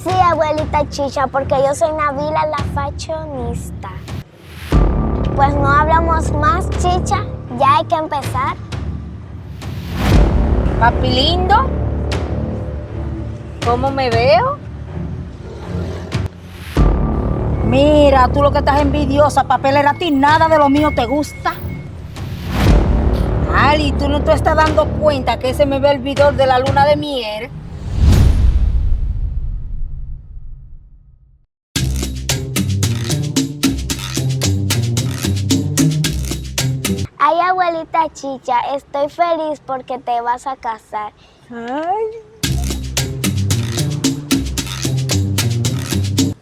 Sí, abuelita Chicha, porque yo soy Nabila la fashionista. Pues no hablamos más, Chicha, ya hay que empezar. Papi lindo, ¿cómo me veo? Mira, tú lo que estás envidiosa, papelera, a ti nada de lo mío te gusta. Ali, tú no te estás dando cuenta que ese me ve el video de la luna de miel. Ay, abuelita Chicha, estoy feliz porque te vas a casar. Ay.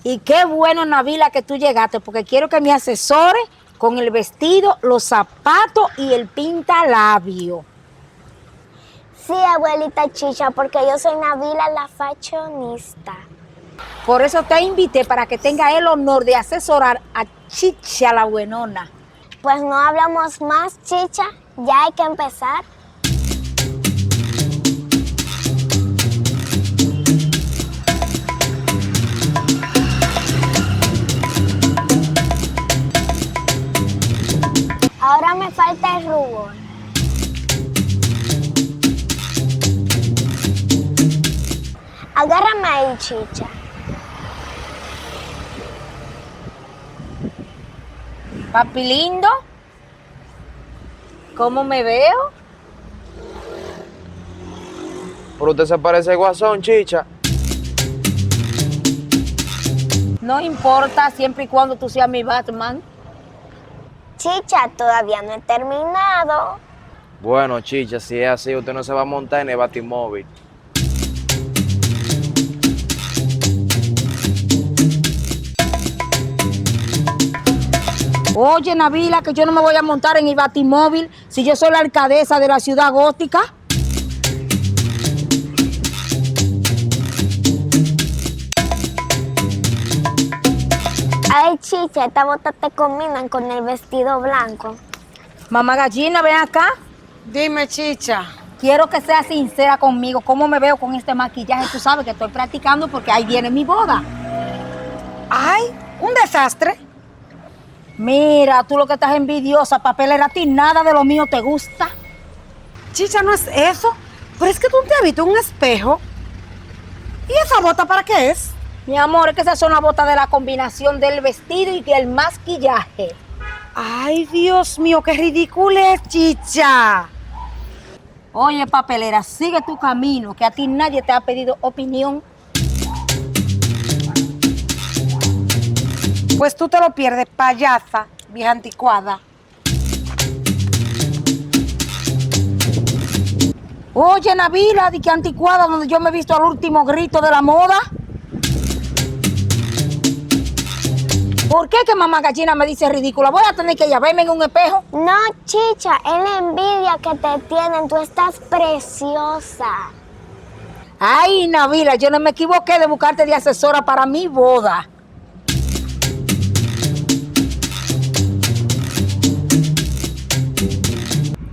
Y qué bueno, Nabila, que tú llegaste, porque quiero que me asesores con el vestido, los zapatos y el pintalabio. Sí, abuelita Chicha, porque yo soy Nabila la fashionista. Por eso te invité para que tenga el honor de asesorar a Chicha la buenona. Pues no hablamos más, Chicha, ya hay que empezar. Ahora me falta el rubor. Agárrame ahí, Chicha. Papi lindo, ¿cómo me veo? Pero usted se parece al Guasón, Chicha. No importa, siempre y cuando tú seas mi Batman. Chicha, todavía no he terminado. Bueno, Chicha, si es así, usted no se va a montar en el Batimóvil. Oye, Nabila, que yo no me voy a montar en el batimóvil si yo soy la alcaldesa de la ciudad gótica. Ay, Chicha, estas botas te combinan con el vestido blanco. Mamá gallina, ven acá. Dime, Chicha. Quiero que seas sincera conmigo. ¿Cómo me veo con este maquillaje? Tú sabes que estoy practicando porque ahí viene mi boda. Ay, un desastre. Mira, tú lo que estás envidiosa, papelera, a ti nada de lo mío te gusta. Chicha, no es eso. Pero es que tú te has visto en un espejo. ¿Y esa bota para qué es? Mi amor, es que esas son las botas de la combinación del vestido y del maquillaje. Ay, Dios mío, qué ridículo es, Chicha. Oye, papelera, sigue tu camino, que a ti nadie te ha pedido opinión. Pues tú te lo pierdes, payasa, vieja anticuada. Oye, Nabila, di que anticuada, donde yo me he visto al último grito de la moda. ¿Por qué que mamá gallina me dice ridícula? Voy a tener que ir a verme en un espejo. No, Chicha, es la envidia que te tienen. Tú estás preciosa. Ay, Nabila, yo no me equivoqué de buscarte de asesora para mi boda.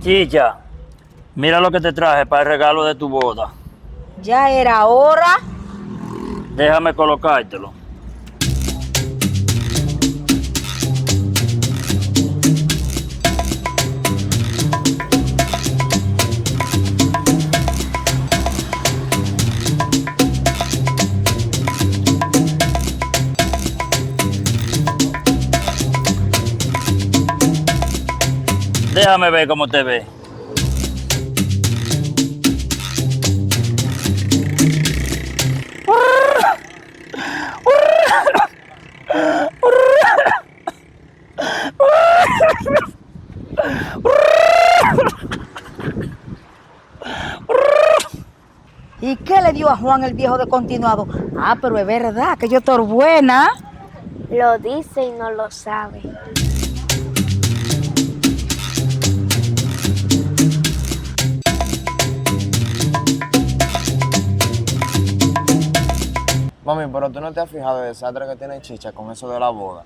Chicha, mira lo que te traje para el regalo de tu boda. Ya era hora. Déjame colocártelo. Déjame ver cómo te ve. ¿Y qué le dio a Juan el viejo de continuado? Ah, pero es verdad que yo estoy buena. Lo dice y no lo sabe. Mami, pero tú no te has fijado el desastre que tiene Chicha con eso de la boda.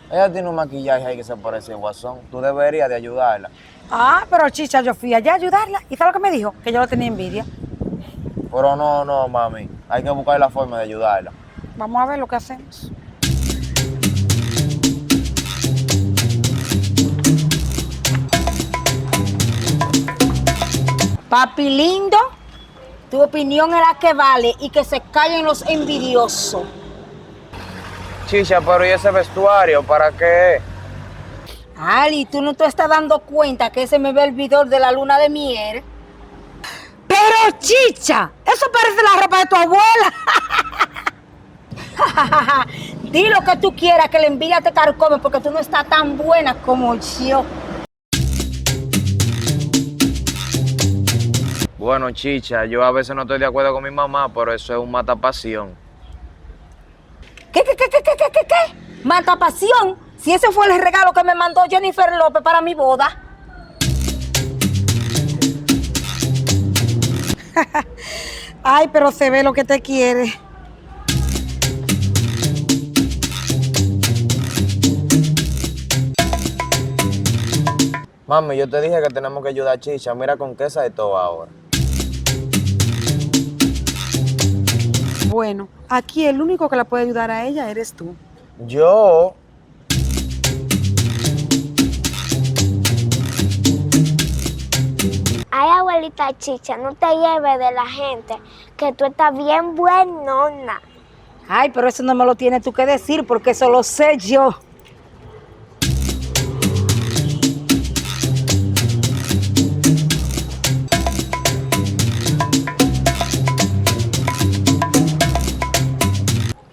Ella tiene un maquillaje ahí que se parece al Guasón. Tú deberías de ayudarla. Ah, pero Chicha, yo fui allá a ayudarla. ¿Y sabes lo que me dijo? Que yo lo tenía envidia. Pero no, mami. Hay que buscar la forma de ayudarla. Vamos a ver lo que hacemos. Papi lindo, tu opinión es la que vale y que se callen los envidiosos. Chicha, pero ¿y ese vestuario para qué? Ali, tú no te estás dando cuenta que ese me ve el video de la luna de miel. Pero chicha, eso parece la ropa de tu abuela. Di lo que tú quieras, que la envidia te carcome porque tú no estás tan buena como yo. Bueno, Chicha, yo a veces no estoy de acuerdo con mi mamá, pero eso es un matapasión. ¿Qué? Mata pasión. Si ese fue el regalo que me mandó Jennifer López para mi boda. Ay, pero se ve lo que te quiere. Mami, yo te dije que tenemos que ayudar a Chicha. Mira con qué sabe todo ahora. Bueno, aquí el único que la puede ayudar a ella eres tú. Yo. Ay, abuelita Chicha, no te lleves de la gente, que tú estás bien buenona. Ay, pero eso no me lo tienes tú que decir porque eso lo sé yo.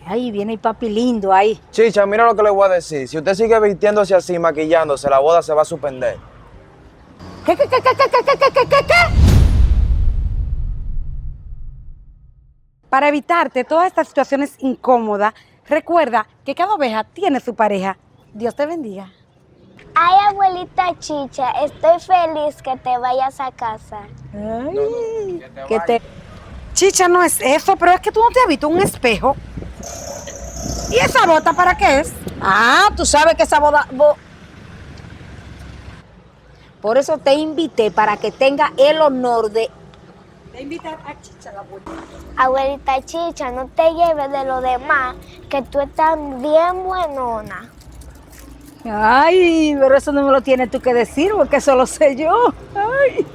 Ay, viene el papi lindo ahí. Chicha, mira lo que le voy a decir. Si usted sigue vistiéndose así, maquillándose, la boda se va a suspender. ¿Qué? Para evitarte todas estas situaciones incómodas, recuerda que cada oveja tiene su pareja. Dios te bendiga. Ay, abuelita Chicha, estoy feliz que te vayas a casa. Ay, que te... Chicha, no es eso, pero es que tú no te has visto un espejo. ¿Y esa bota para qué es? Ah, tú sabes que esa boda... Por eso te invité para que tenga el honor de... Te invitar a Chicha la abuela. Abuelita Chicha, no te lleves de lo demás, que tú estás bien buenona. Ay, pero eso no me lo tienes tú que decir porque eso lo sé yo. Ay.